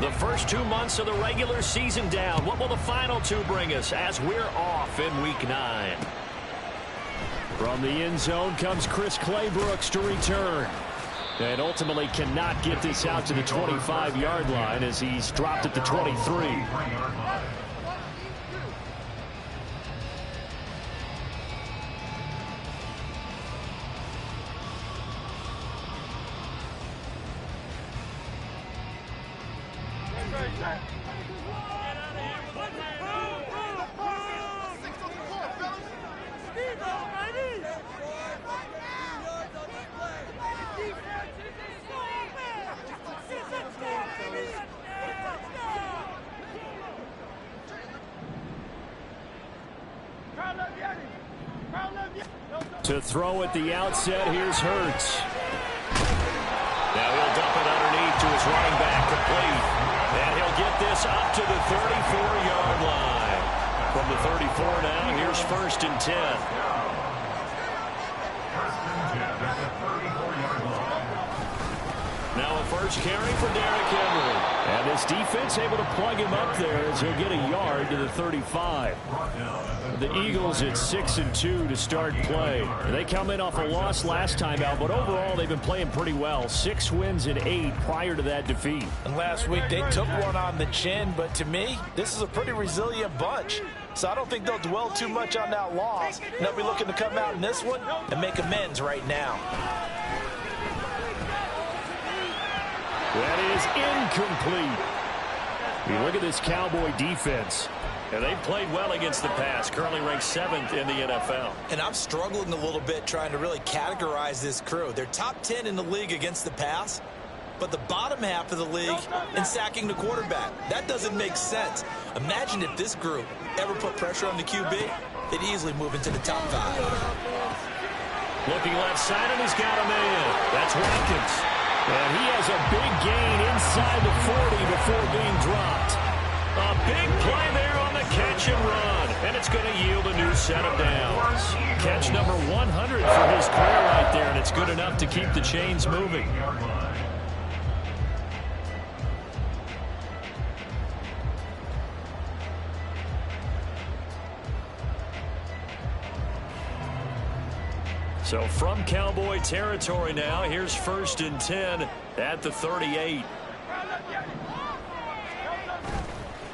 The first 2 months of the regular season down. What will the final two bring us as we're off in Week 9? From the end zone comes Chris Claybrooks to return. And ultimately cannot get this out to the 25-yard line as he's dropped at the 23. To throw at the outset, here's Hurts. Now he'll dump it underneath to his running back, complete. And he'll get this up to the 34-yard line. From the 34 now, here's 1st and 10. Now a first carry for Derrick Henry. And this defense able to plug him up there as he'll get a yard to the 35. The Eagles at 6-2 to start play. They come in off a loss last time out, but overall they've been playing pretty well. 6 wins and 8 prior to that defeat. And last week they took one on the chin, but to me, this is a pretty resilient bunch. So I don't think they'll dwell too much on that loss. And they'll be looking to come out in this one and make amends right now. That is incomplete. You look at this Cowboy defense. And they've played well against the pass, currently ranked 7th in the NFL. And I'm struggling a little bit trying to really categorize this crew. They're top 10 in the league against the pass, but the bottom half of the league in sacking the quarterback. That doesn't make sense. Imagine if this group ever put pressure on the QB, they'd easily move into the top 5. Looking left side, and he's got a man. That's Watkins. And he has a big gain inside the 40 before being dropped. A big play there on the catch and run. And it's going to yield a new set of downs. Catch number 100 for his career right there, and it's good enough to keep the chains moving. So from Cowboy territory now, here's 1st and 10 at the 38.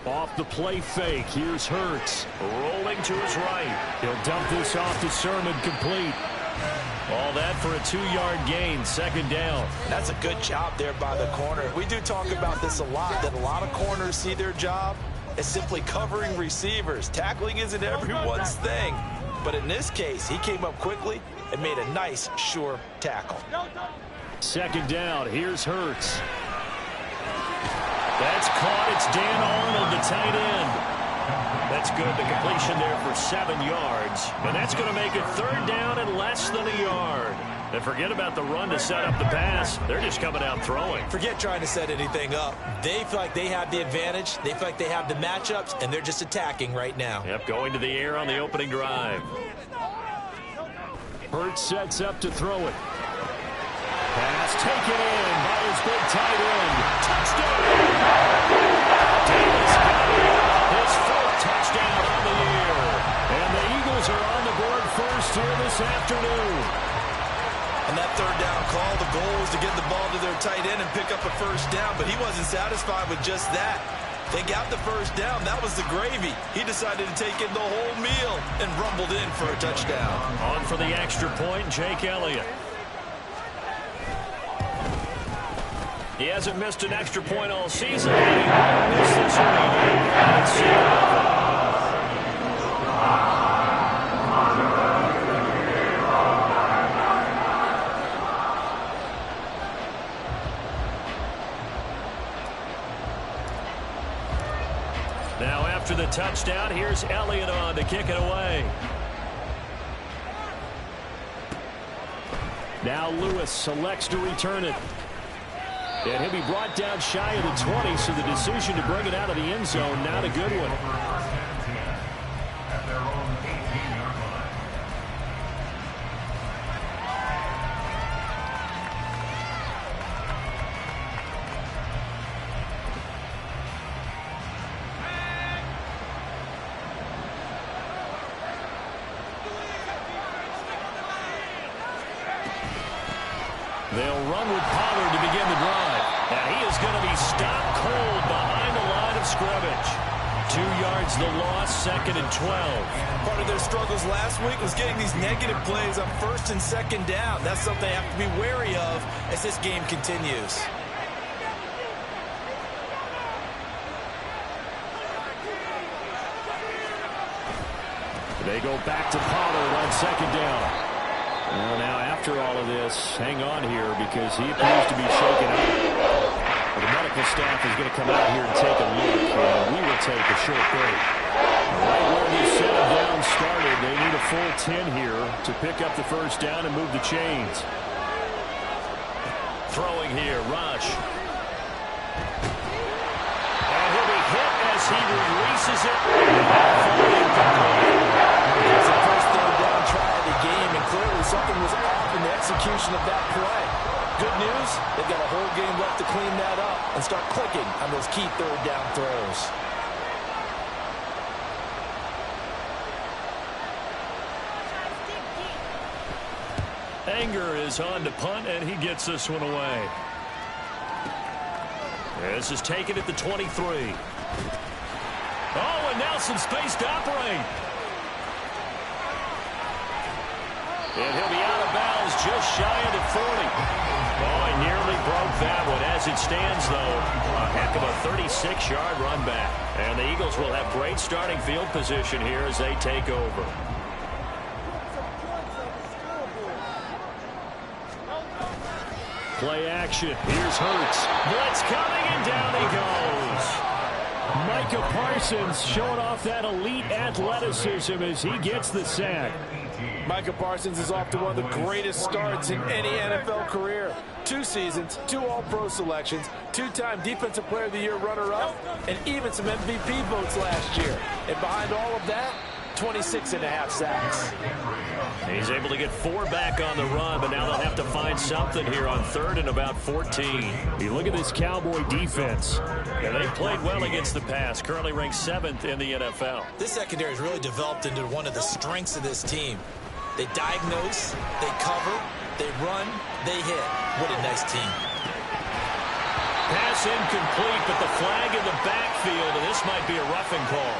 Off the play fake, here's Hurts. Rolling to his right. He'll dump this off to Sermon, complete. All that for a 2-yard gain, 2nd down. That's a good job there by the corner. We do talk about this a lot, that a lot of corners see their job as simply covering receivers. Tackling isn't everyone's thing. But in this case, he came up quickly and made a nice, sure tackle. 2nd down, here's Hurts. That's caught. It's Dan Arnold, the tight end. That's good. The completion there for 7 yards. And that's going to make it 3rd down and less than a yard. And forget about the run to set up the pass. They're just coming out throwing. Forget trying to set anything up. They feel like they have the advantage. They feel like they have the matchups, and they're just attacking right now. Yep, going to the air on the opening drive. Hurts sets up to throw it. Pass taken in by his big tight end. Touchdown! Davis got his 4th touchdown on the year. And the Eagles are on the board first here this afternoon. And that 3rd down call, the goal was to get the ball to their tight end and pick up a 1st down, but he wasn't satisfied with just that. They got the 1st down. That was the gravy. He decided to take in the whole meal and rumbled in for a touchdown. On for the extra point, Jake Elliott. He hasn't missed an extra point all season. He won't miss this one. Now after the touchdown, here's Elliott on to kick it away. Now Lewis selects to return it. And he'll be brought down shy of the 20, so the decision to bring it out of the end zone, not a good one. They'll run with Pollard to begin the drive. And he is going to be stopped cold behind the line of scrimmage. 2 yards the loss, 2nd and 12. Part of their struggles last week was getting these negative plays on 1st and 2nd down. That's something they have to be wary of as this game continues. They go back to Pollard on 2nd down. Well, now after all of this, hang on here because he appears to be shaken up. The medical staff is going to come out here and take a look, and we will take a short break. Right where this set of downs started, they need a full 10 here to pick up the 1st down and move the chains. Throwing here, Rush. And he'll be hit as he releases it. It's the first 3rd down try of the game, and clearly something was off in the execution of that play. Good news, they've got a whole game left to clean that up and start clicking on those key 3rd down throws. Anger is on to punt, and he gets this one away. This is taken at the 23. Oh, and now some space to operate. And he'll be out of bounds just shy of the 40. Oh, he nearly broke that one. As it stands, though, a heck of a 36-yard run back. And the Eagles will have great starting field position here as they take over. Play action. Here's Hurts. Blitz coming, and down he goes. Micah Parsons showing off that elite athleticism as he gets the sack. Micah Parsons is off to one of the greatest starts in any NFL career. 2 seasons, 2 All-Pro selections, 2-time Defensive Player of the Year runner-up, and even some MVP votes last year. And behind all of that, 26.5 sacks. He's able to get 4 back on the run, but now they'll have to find something here on 3rd and about 14. You look at this Cowboy defense. And they played well against the pass, currently ranked 7th in the NFL. This secondary has really developed into one of the strengths of this team. They diagnose, they cover, they run, they hit. What a nice team. Pass incomplete, but the flag in the backfield, and this might be a roughing call.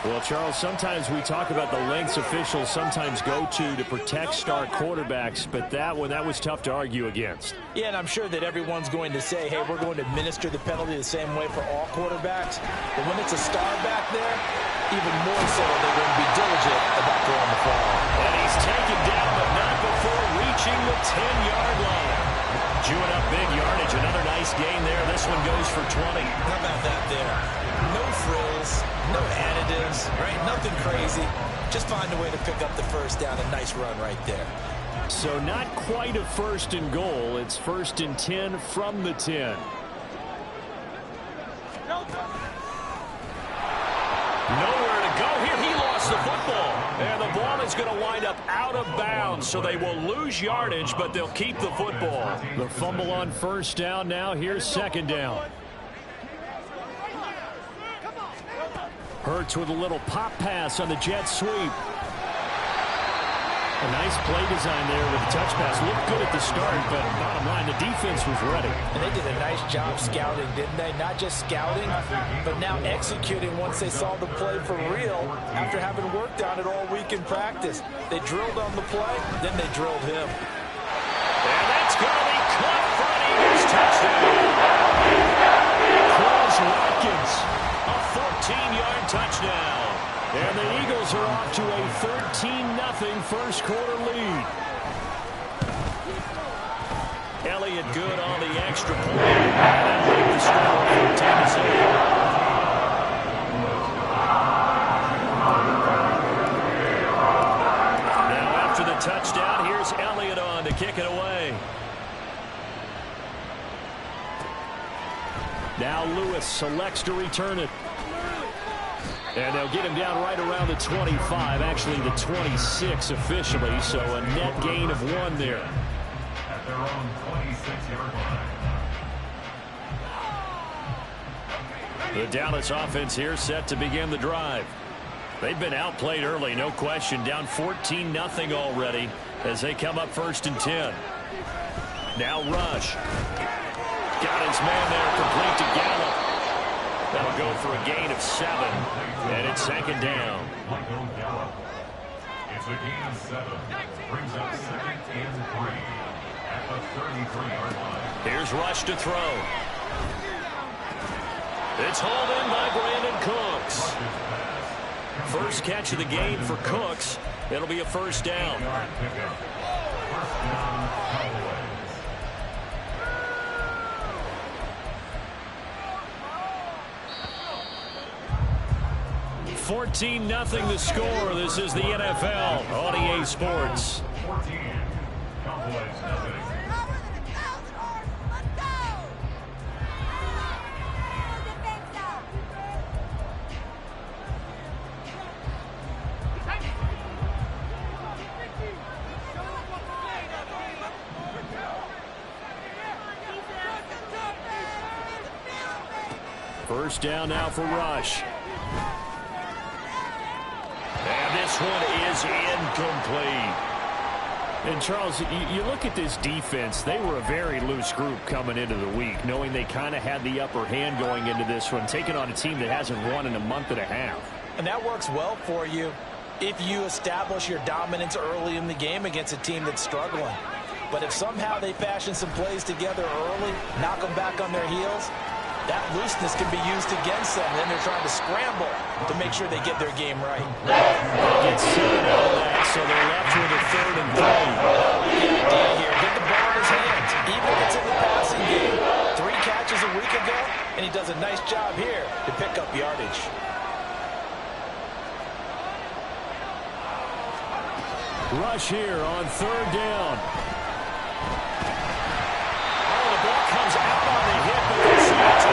Well, Charles, sometimes we talk about the lengths officials sometimes go to protect star quarterbacks, but that was tough to argue against. Yeah, and I'm sure that everyone's going to say, hey, we're going to administer the penalty the same way for all quarterbacks. But when it's a star back there, even more so, they're going to be diligent about throwing the ball. And he's taken down, but not before reaching the 10-yard line. Chewing up big yardage. Another nice gain there. This one goes for 20. How about that there? No frills, no additives, right? Nothing crazy. Just find a way to pick up the 1st down. A nice run right there. So not quite a 1st and goal. It's 1st and 10 from the 10. Nowhere to go here. He lost the football. And the ball is going to wind up out of bounds. So they will lose yardage, but they'll keep the football. The fumble on 1st down now. Here's 2nd down. Hurts with a little pop pass on the jet sweep. A nice play design there with the touch pass. Looked good at the start, but bottom line, the defense was ready. And they did a nice job scouting, didn't they? Not just scouting, but now executing once they saw the play for real after having worked on it all week in practice. They drilled on the play, then they drilled him. And that's going to be caught for an Eagles touchdown. Quez Watkins, a 14-yard touchdown. And the Eagles are off to a 13-0 first quarter lead. Elliott good on the extra point. And that'll make the score 14-0. Now after the touchdown, here's Elliott on to kick it away. Now Lewis selects to return it. And they'll get him down right around the 25, actually the 26 officially, so a net gain of 1 there. At their own 26-yard line. The Dallas offense here set to begin the drive. They've been outplayed early, no question, down 14-0 already as they come up 1st and 10. Now Rush. Got his man there, complete to Gallup. That'll go for a gain of 7, and it's second down. It's a gain of 7. Brings up 2nd and 3 at the 33-yard line. Here's Rush to throw. It's hauled in by Brandon Cooks. First catch of the game for Cooks. It'll be a first down. First down, Cowboys. 14-0 the score. This is the NFL on EA Sports. 14. Cowboys nothing. First down now for Rush. And this one is incomplete. And Charles, you look at this defense, they were a very loose group coming into the week, knowing they kind of had the upper hand going into this one, taking on a team that hasn't won in a month and a half. And that works well for you if you establish your dominance early in the game against a team that's struggling. But if somehow they fashion some plays together early, knock them back on their heels, that looseness can be used against them. Then they're trying to scramble to make sure they get their game right. They get 7 out of that, so they're left with a 3rd and 3. The idea here, get the ball in his hands, even if it's in the passing game. 3 catches a week ago, and he does a nice job here to pick up yardage. Rush here on 3rd down. Oh, the ball comes out on the hit, but they see it's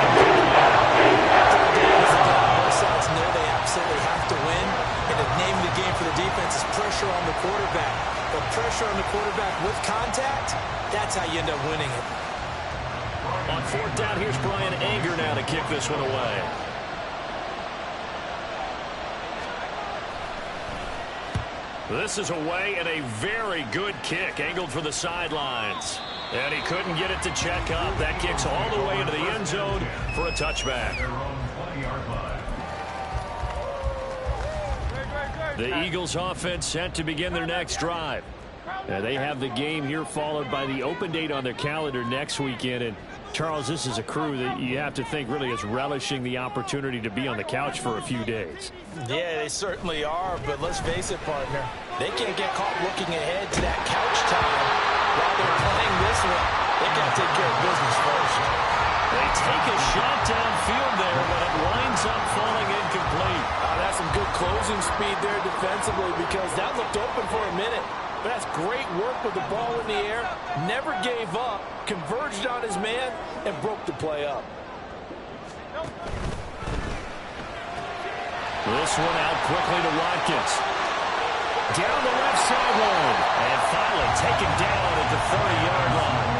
Both sides know they absolutely have to win, and the name of the game for the defense is pressure on the quarterback. But pressure on the quarterback with contact, that's how you end up winning it. On 4th down, here's Brian Anger now to kick this one away. This is away and a very good kick, angled for the sidelines. And he couldn't get it to check up. That kicks all the way into the end zone for a touchback. The Eagles offense set to begin their next drive. They have the game here followed by the open date on their calendar next weekend. And Charles, this is a crew that you have to think really is relishing the opportunity to be on the couch for a few days. Yeah, they certainly are, but let's face it, partner. They can't get caught looking ahead to that couch time while they're playing this one. They got to take care of business first. They take a shot downfield there, but it winds up falling incomplete. That's some good closing speed there defensively, because that looked open for a minute. But that's great work with the ball in the air. Never gave up, converged on his man, and broke the play up. This one out quickly to Watkins. Down the left sideline. And finally taken down at the 30-yard line.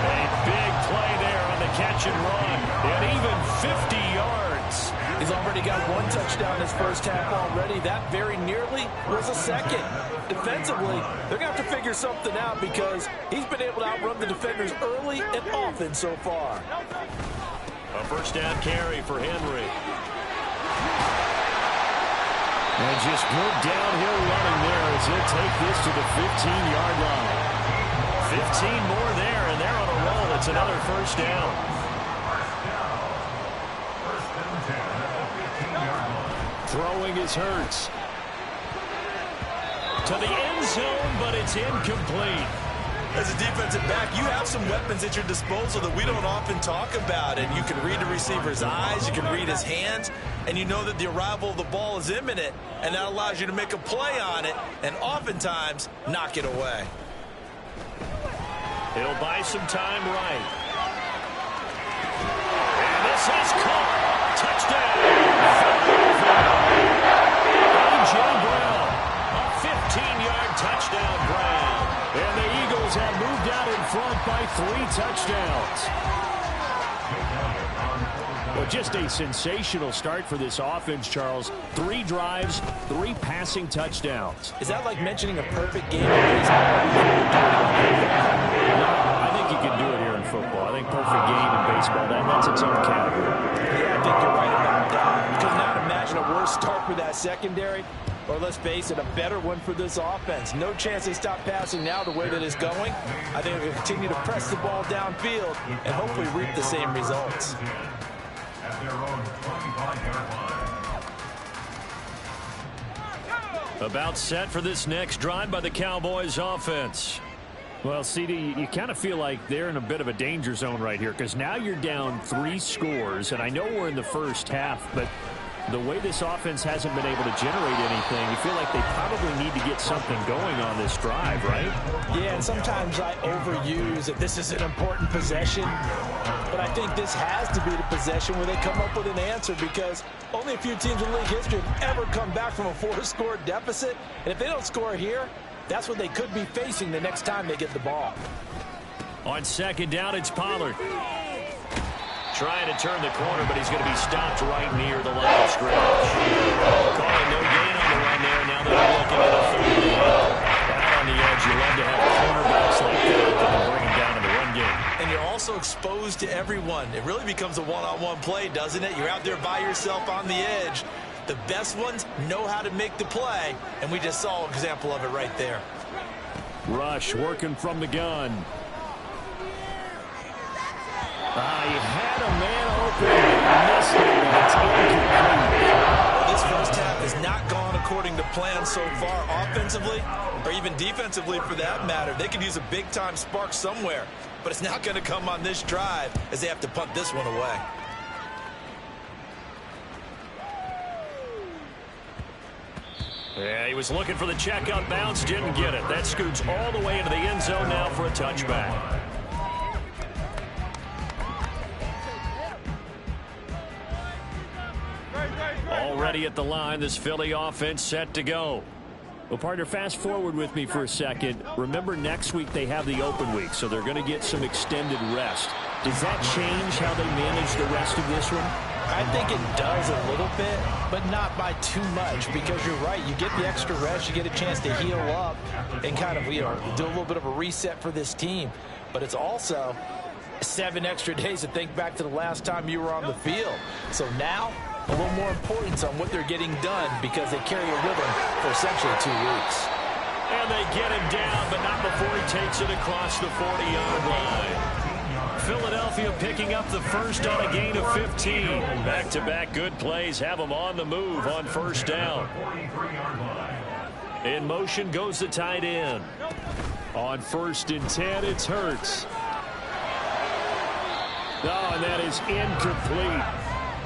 A big play there on the catch and run. And even 50 yards. He's already got 1 touchdown this first half already. That very nearly was a second. Defensively, they're going to have to figure something out because he's been able to outrun the defenders early and often so far. A first down carry for Henry. And just good downhill running there as he'll take this to the 15-yard line. 15 more there, and they're on a roll. It's another first down. Throwing is Hurts. To the end zone, but it's incomplete. As a defensive back, you have some weapons at your disposal that we don't often talk about. And you can read the receiver's eyes, you can read his hands, and you know that the arrival of the ball is imminent, and that allows you to make a play on it and oftentimes knock it away. He'll buy some time right. And this is caught. Touchdown. A.J. Brown. A 15-yard touchdown grab. And the Eagles have moved out in front by 3 touchdowns. Well, just a sensational start for this offense, Charles. 3 drives, 3 passing touchdowns. Is that like mentioning a perfect game? I think you think perfect game in baseball, that's its own category. Yeah, I think you're right about that. Could not imagine a worse start for that secondary, or let's face it, a better one for this offense. No chance they stop passing now the way that it's going. I think we'll continue to press the ball downfield and hopefully reap the same results. At their own 25-yard line. About set for this next drive by the Cowboys offense. Well, CD, you kind of feel like they're in a bit of a danger zone right here because now you're down 3 scores, and I know we're in the first half, but the way this offense hasn't been able to generate anything, you feel like they probably need to get something going on this drive, right? Yeah, and sometimes I overuse that this is an important possession, but I think this has to be the possession where they come up with an answer because only a few teams in league history have ever come back from a 4-score deficit, and if they don't score here, that's what they could be facing the next time they get the ball. On second down, it's Pollard. Trying to turn the corner, but he's going to be stopped right near the line of scrimmage. Calling no gain on the run there. Now they're looking at a third down. Out on the edge, you love to have cornerbacks like that that can bring him down in the run game. And you're also exposed to everyone. It really becomes a one-on-one play, doesn't it? You're out there by yourself on the edge. The best ones know how to make the play, and we just saw an example of it right there. Rush working from the gun. He had a man open and missed it, and it's incomplete. Well, this first half has not gone according to plan so far offensively, or even defensively for that matter. They could use a big-time spark somewhere, but it's not going to come on this drive as they have to punt this one away. Yeah, he was looking for the checkout bounce, didn't get it. That scoots all the way into the end zone now for a touchback. Already at the line, this Philly offense set to go. Well, partner, fast forward with me for a second. Remember, next week they have the open week, so they're going to get some extended rest. Does that change how they manage the rest of this one? I think it does a little bit, but not by too much, because you're right. You get the extra rest, you get a chance to heal up and kind of, do a little bit of a reset for this team. But it's also 7 extra days to think back to the last time you were on the field. So now, a little more importance on what they're getting done because they carry a rhythm for essentially 2 weeks. And they get him down, but not before he takes it across the 40-yard line. Philadelphia picking up the first on a gain of 15. Back-to-back good plays have them on the move on first down. In motion goes the tight end. On 1st and 10, it's Hurts. Oh, and that is incomplete.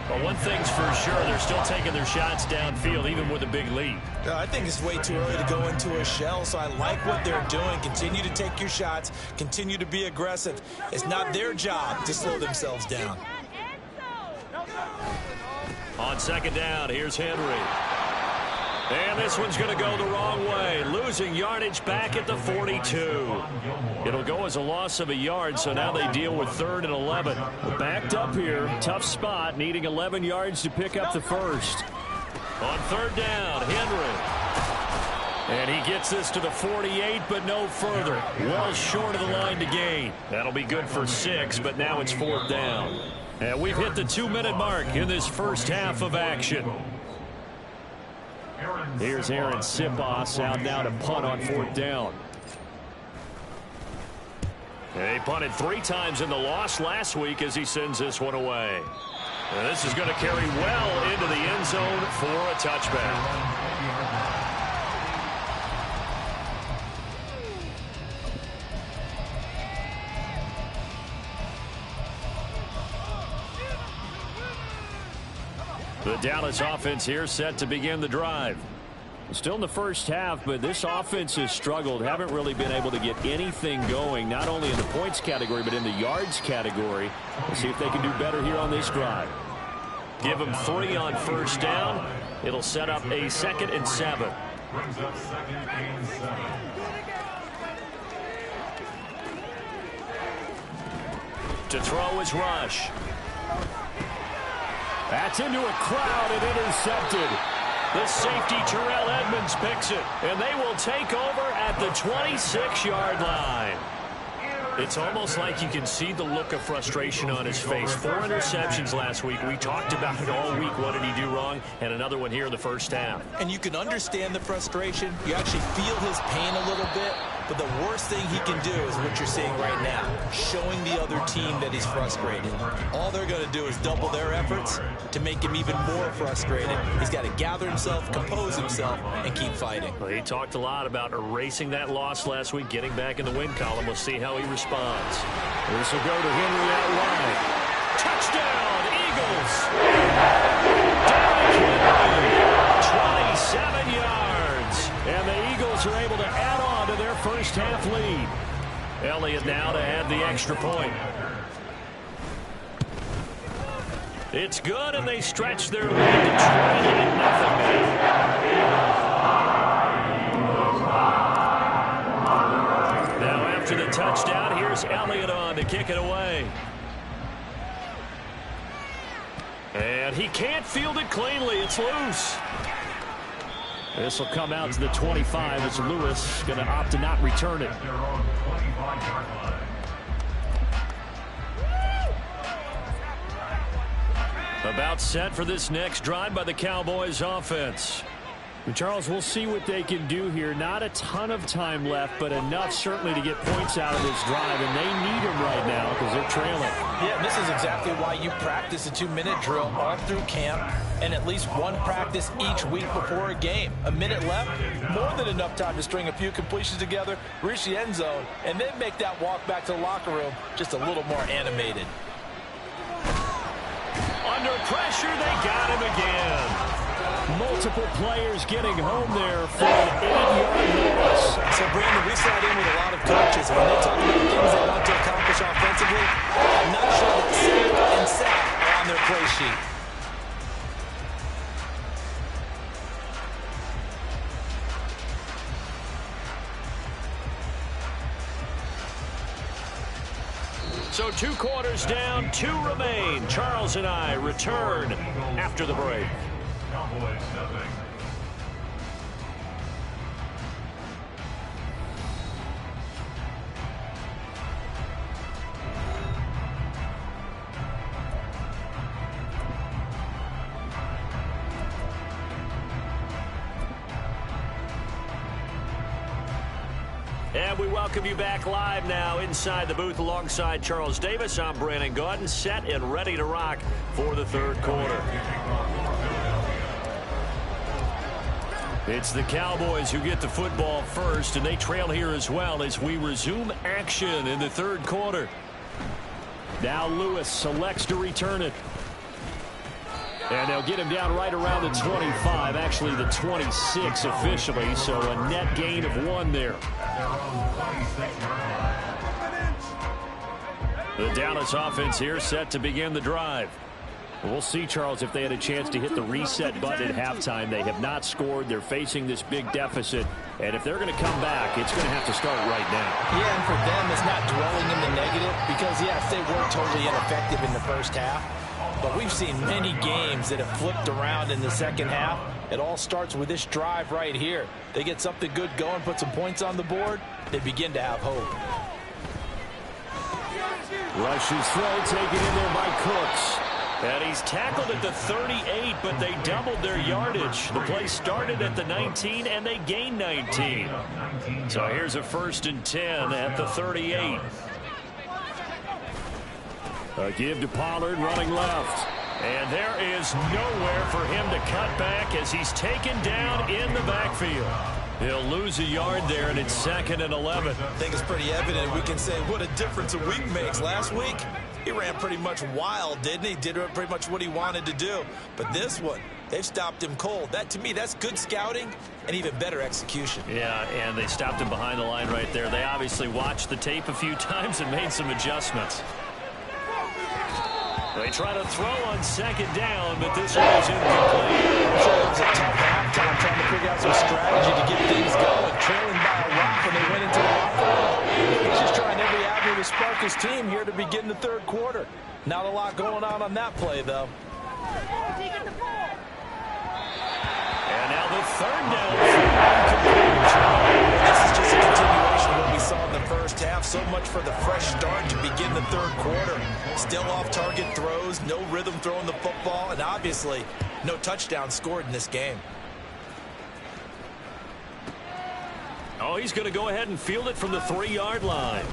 But one thing's for sure, they're still taking their shots downfield, even with a big lead. I think it's way too early to go into a shell, so I like what they're doing. Continue to take your shots. Continue to be aggressive. It's not their job to slow themselves down. On second down, here's Henry. And this one's going to go the wrong way. Losing yardage back at the 42. It'll go as a loss of a yard, so now they deal with 3rd and 11. Backed up here. Tough spot, needing 11 yards to pick up the first. On 3rd down, Henry. And he gets this to the 48, but no further. Well short of the line to gain. That'll be good for 6, but now it's 4th down. And we've hit the 2-minute mark in this first half of action. Here's Aaron Sipos out now to punt on 4th down. They punted 3 times in the loss last week as he sends this one away. And this is going to carry well into the end zone for a touchback. The Dallas offense here set to begin the drive. Still in the first half, but this offense has struggled. Haven't really been able to get anything going, not only in the points category, but in the yards category. Let's see if they can do better here on this drive. Give them 3 on first down. It'll set up a 2nd and 7. Brings up 2nd and 7. To throw is Rush. That's into a crowd and intercepted. The safety, Terrell Edmonds, picks it, and they will take over at the 26-yard line. It's almost like you can see the look of frustration on his face. 4 interceptions last week. We talked about it all week. What did he do wrong? And another one here in the first half. And you can understand the frustration. You actually feel his pain a little bit. But the worst thing he can do is what you're seeing right now, showing the other team that he's frustrated. All they're going to do is double their efforts to make him even more frustrated. He's got to gather himself, compose himself, and keep fighting. Well, he talked a lot about erasing that loss last week, getting back in the win column. We'll see how he responds. This will go to Henry out wide. Touchdown, Eagles! Derrick Henry, 27 yards. And the Eagles are able to add on to their first half lead. Elliott now to add the extra point. It's good, and they stretch their lead to 28-0 now. After the touchdown, here's Elliott on to kick it away. And he can't field it cleanly. It's loose. This will come out to the 25 as Lewis going to opt to not return it. About set for this next drive by the Cowboys offense. And Charles, we'll see what they can do here. Not a ton of time left, but enough certainly to get points out of this drive, and they need them right now because they're trailing. Yeah, this is exactly why you practice a 2-minute drill all through camp and at least one practice each week before a game. A minute left, more than enough time to string a few completions together, reach the end zone, and then make that walk back to the locker room just a little more animated. Under pressure, they got him again. Multiple players getting home there for an 8-yard loss. So, Brandon, we sat in with a lot of coaches. When they talk about things they want to accomplish offensively, I'm not sure that sack and sack are on their play sheet. So 2 quarters down, 2 remain. Charles and I return after the break. Cowboys nothing. And we welcome you back live now inside the booth alongside Charles Davis. I'm Brandon Gaudin, set and ready to rock for the third quarter. It's the Cowboys who get the football first, and they trail here as well as we resume action in the third quarter. Now Lewis selects to return it. And they'll get him down right around the 25, actually the 26 officially, so a net gain of 1 there. The Dallas offense here set to begin the drive. We'll see, Charles, if they had a chance to hit the reset button at halftime. They have not scored. They're facing this big deficit. And if they're going to come back, it's going to have to start right now. Yeah, and for them, it's not dwelling in the negative because, yes, they were totally ineffective in the first half. But we've seen many games that have flipped around in the second half. It all starts with this drive right here. They get something good going, put some points on the board, they begin to have hope. Rush's throw taken in there by Cooks. And he's tackled at the 38, but they doubled their yardage. The play started at the 19, and they gained 19. So here's a 1st and 10 at the 38. A give to Pollard running left. And there is nowhere for him to cut back as he's taken down in the backfield. He'll lose a yard there, and it's 2nd and 11. I think it's pretty evident. We can say what a difference a week makes. Last week, he ran pretty much wild, didn't he? Did pretty much what he wanted to do. But this one, they've stopped him cold. That, to me, that's good scouting and even better execution. Yeah, and they stopped him behind the line right there. They obviously watched the tape a few times and made some adjustments. They try to throw on 2nd down, but this one is incomplete. I'm sure it was a tough halftime trying to figure out some strategy to get things going. Trailing by a lot when they went into the locker room. He's just trying every avenue to spark his team here to begin the third quarter. Not a lot going on that play, though. And now the 3rd down. Incomplete. This is just a continuation of what we saw in the first half. So much for the fresh Still off-target throws, no rhythm throwing the football, and obviously no touchdown scored in this game. Oh, he's going to go ahead and field it from the 3-yard line.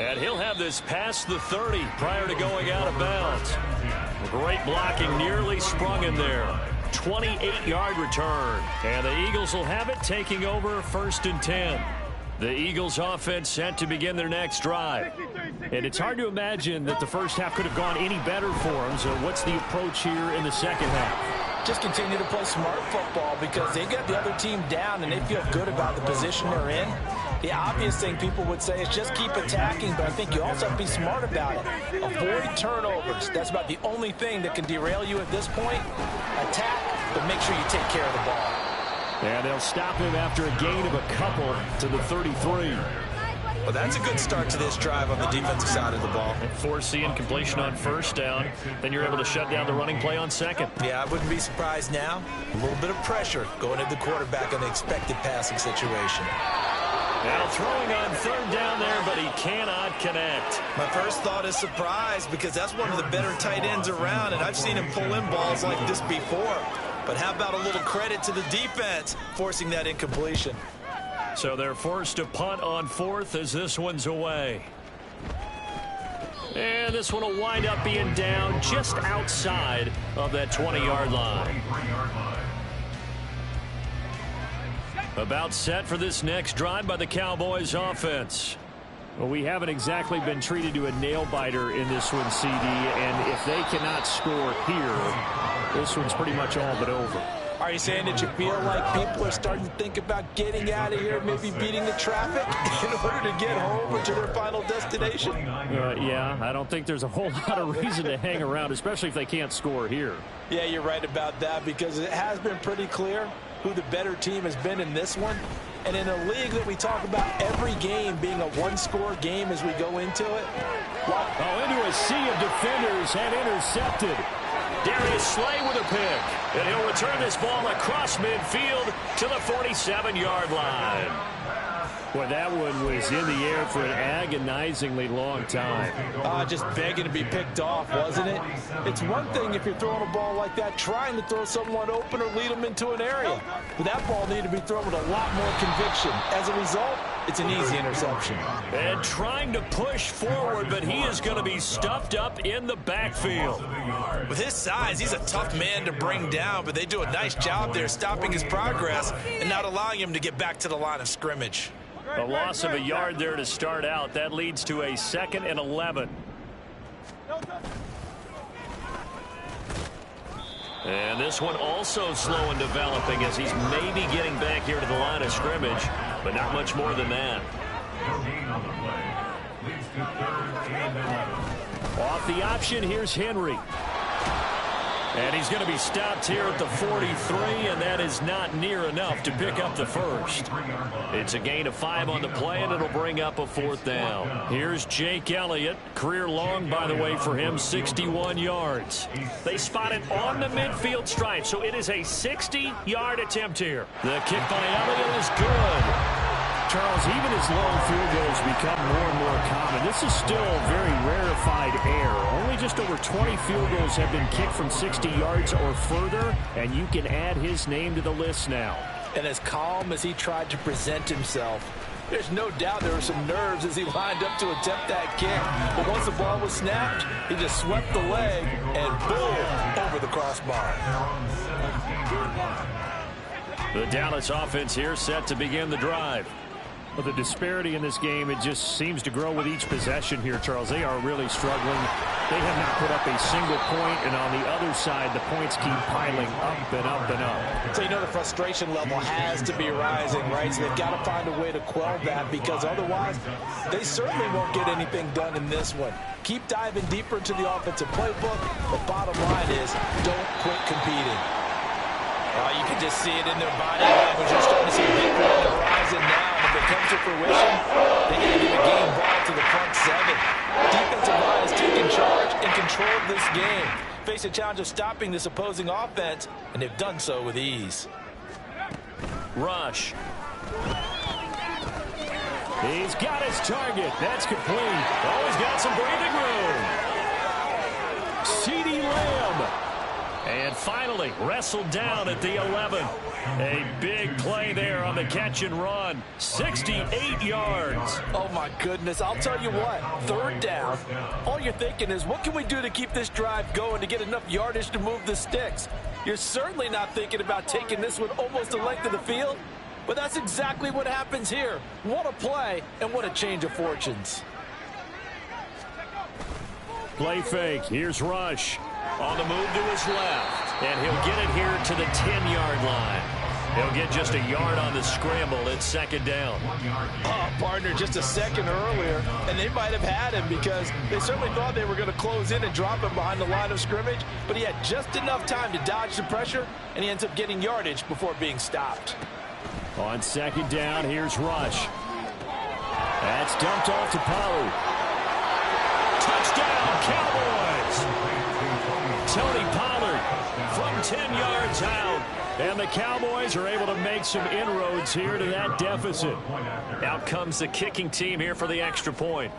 And he'll have this past the 30 prior to going out of bounds. Great blocking, nearly sprung him there. 28-yard return. And the Eagles will have it, taking over 1st and 10. The Eagles offense set to begin their next drive. And it's hard to imagine that the first half could have gone any better for them. So what's the approach here in the second half? Just continue to play smart football because they got the other team down and they feel good about the position they're in. The obvious thing people would say is just keep attacking, but I think you also have to be smart about it. Avoid turnovers. That's about the only thing that can derail you at this point. Attack, but make sure you take care of the ball. And they'll stop him after a gain of a couple to the 33. Well, that's a good start to this drive on the defensive side of the ball. Forcing completion on 1st down. Then you're able to shut down the running play on 2nd. Yeah, I wouldn't be surprised now. A little bit of pressure going at the quarterback on the expected passing situation. Now throwing on 3rd down there, but he cannot connect. My first thought is surprise because that's one of the better tight ends around, and I've seen him pull in balls like this before. But how about a little credit to the defense forcing that incompletion? So they're forced to punt on 4th as this one's away. And this one will wind up being down just outside of that 20-yard line. About set for this next drive by the Cowboys offense. Well, we haven't exactly been treated to a nail-biter in this one, CD, and if they cannot score here, this one's pretty much all but over. Are you saying that you feel like people are starting to think about getting out of here, maybe beating the traffic in order to get home or to their final destination? Yeah, I don't think there's a whole lot of reason to hang around, especially if they can't score here. Yeah, you're right about that because it has been pretty clear who the better team has been in this one. And in a league that we talk about every game being a one-score game as we go into it. Into a sea of defenders and intercepted. Darius Slay with a pick. And he'll return this ball across midfield to the 47-yard line. Boy, that one was in the air for an agonizingly long time. Just begging to be picked off, wasn't it? It's one thing if you're throwing a ball like that, trying to throw someone open or lead them into an area. But that ball needed to be thrown with a lot more conviction. As a result, it's an easy interception. And trying to push forward, but he is going to be stuffed up in the backfield. With his size, he's a tough man to bring down, but they do a nice job there stopping his progress and not allowing him to get back to the line of scrimmage. A loss of a yard there to start out. That leads to a 2nd and 11. And this one also slow in developing as he's maybe getting back here to the line of scrimmage, but not much more than that. Off the option, here's Henry. And he's going to be stopped here at the 43, and that is not near enough to pick up the first. It's a gain of 5 on the play, and it'll bring up a 4th down. Here's Jake Elliott. Career long, by the way, for him, 61 yards. They spot it on the midfield stripe, so it is a 60-yard attempt here. The kick by Elliott is good. Charles, even as long field goals become more and more common, this is still very rarefied air. Only just over 20 field goals have been kicked from 60 yards or further, and you can add his name to the list now. And as calm as he tried to present himself, there's no doubt there were some nerves as he lined up to attempt that kick. But once the ball was snapped, he just swept the leg and boom, over the crossbar. The Dallas offense here set to begin the drive. Well, the disparity in this game, it just seems to grow with each possession here, Charles. They are really struggling. They have not put up a single point, and on the other side, the points keep piling up and up and up. So you know the frustration level has to be rising, right? So they've got to find a way to quell that because otherwise, they certainly won't get anything done in this one. Keep diving deeper into the offensive playbook. The bottom line is don't quit competing. You can just see it in their body language. You're starting to see victory on the horizon now. If it comes to fruition, they got to give a game ball to the front 7. Defensive line is taking charge and control of this game. Face a challenge of stopping this opposing offense, and they've done so with ease. Rush. He's got his target. That's complete. Oh, he's got some breathing room. CeeDee Lamb. And finally wrestled down at the 11. A big play there on the catch and run. 68 yards. Oh, my goodness. I'll tell you what. Third down. All you're thinking is, what can we do to keep this drive going to get enough yardage to move the sticks? You're certainly not thinking about taking this one almost the length of the field. But that's exactly what happens here. What a play and what a change of fortunes. Play fake. Here's Rush. On the move to his left. And he'll get it here to the 10-yard line. He'll get just a yard on the scramble. It's second down. Oh, partner, just a second earlier, and they might have had him because they certainly thought they were going to close in and drop him behind the line of scrimmage, but he had just enough time to dodge the pressure, and he ends up getting yardage before being stopped. On second down, here's Rush. That's dumped off to Pollard. Touchdown, Cowboys! Tony Pollard from 10 yards out. And the Cowboys are able to make some inroads here to that deficit. Out comes the kicking team here for the extra point.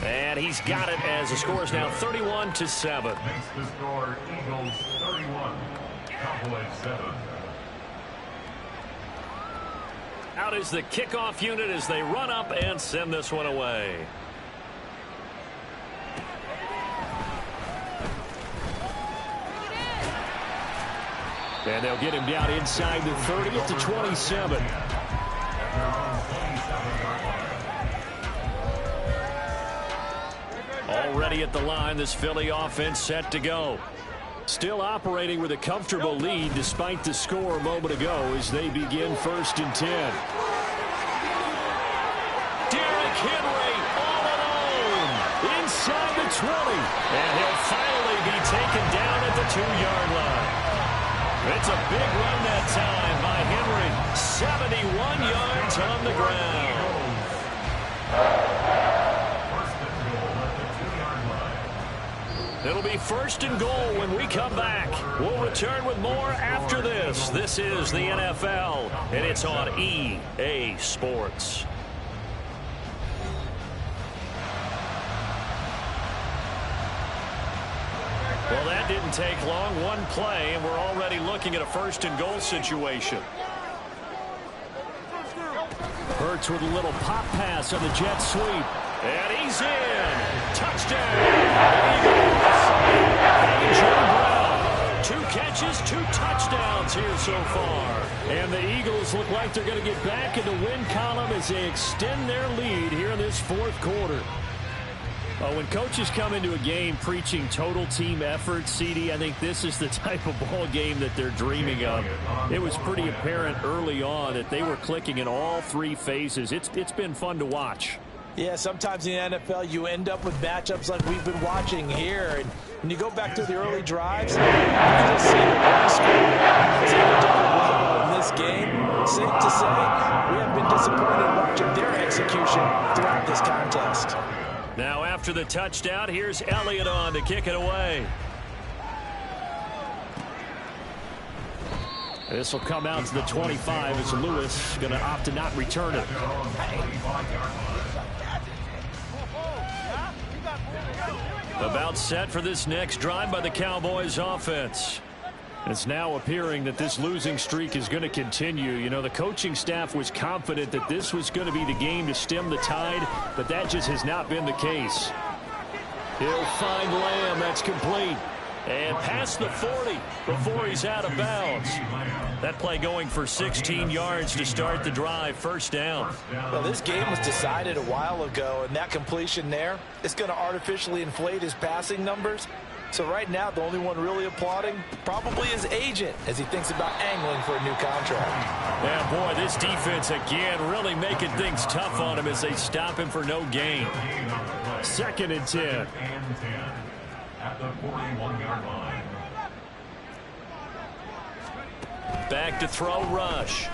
And he's got it as the score is now 31-7. Makes the score Eagles 31, Cowboys 7. Out is the kickoff unit as they run up and send this one away. And they'll get him down inside the 30 to 27. Already at the line, this Philly offense set to go. Still operating with a comfortable lead despite the score a moment ago as they begin 1st and 10. Derrick Henry all alone inside the 20. And he'll finally be taken down at the 2-yard line. It's a big run that time by Henry. 71 yards on the ground. It'll be 1st and goal when we come back. We'll return with more after this. This is the NFL, and it's on EA Sports. Well, that didn't take long. One play, and we're already looking at a 1st and goal situation. Hurts with a little pop pass on the jet sweep. And he's in. Touchdown. A.J. Brown. 2 catches, 2 touchdowns here so far. And the Eagles look like they're going to get back in the win column as they extend their lead here in this 4th quarter. When coaches come into a game preaching total team effort, CD, I think this is the type of ball game that they're dreaming of. It was pretty apparent early on that they were clicking in all 3 phases. It's been fun to watch. Yeah, sometimes in the NFL you end up with matchups like we've been watching here. And when you go back to the early drives, you can just see the early score is at a different level in this game. Safe to say, we have been disappointed watching their execution throughout this contest. Now after the touchdown, here's Elliott on to kick it away. This will come out to the 25 as Lewis going to opt to not return it. About set for this next drive by the Cowboys offense. It's now appearing that this losing streak is going to continue. You know, the coaching staff was confident that this was going to be the game to stem the tide, but that just has not been the case. He'll find Lamb. That's complete. And past the 40 before he's out of bounds. That play going for 16 yards to start the drive. 1st down. Well, this game was decided a while ago, and that completion there is going to artificially inflate his passing numbers. So right now, the only one really applauding probably his agent as he thinks about angling for a new contract. Yeah, boy, this defense again really making things tough on him as they stop him for no gain. 2nd and 10. At the 41-yard line. Back to throw, Rush.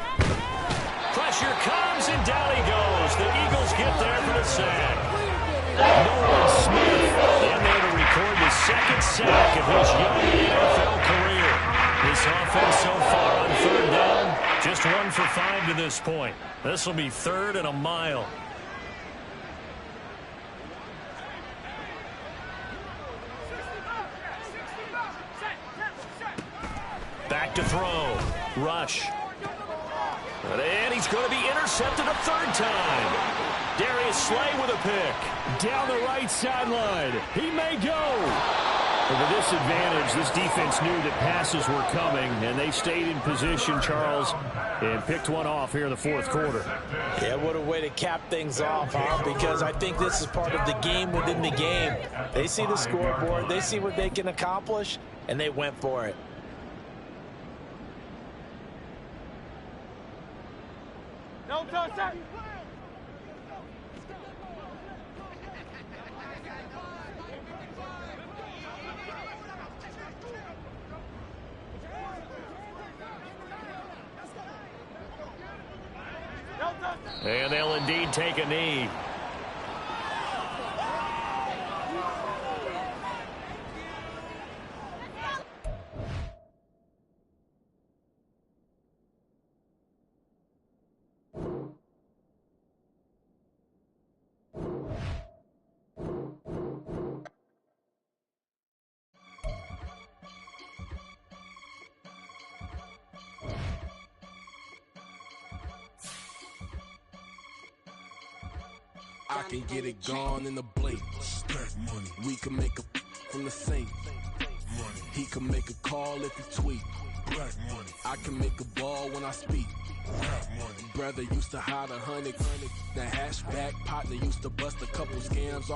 Pressure comes, and down he goes. The Eagles get there for the sack. Nolan Smith in there to record the 2nd sack of his young NFL career. This offense so far on 3rd down, Just 1 for 5 to this point. This will be 3rd and a mile. Back to throw. Rush. And he's going to be intercepted a 3rd time. Darius Slay with a pick. Down the right sideline. He may go. And with this advantage, this defense knew that passes were coming, and they stayed in position, Charles, and picked one off here in the 4th quarter. Yeah, what a way to cap things off, huh? Because I think this is part of the game within the game. They see the scoreboard, they see what they can accomplish, and they went for it. No touch. And they'll indeed take a knee. I can get it gone in the blink. Money. We can make a from the sink. Money. He can make a call if he tweet. Black money. I can make a ball when I speak. Rap money. Brother used to hide 100. The hashback partner used to bust a couple scams off.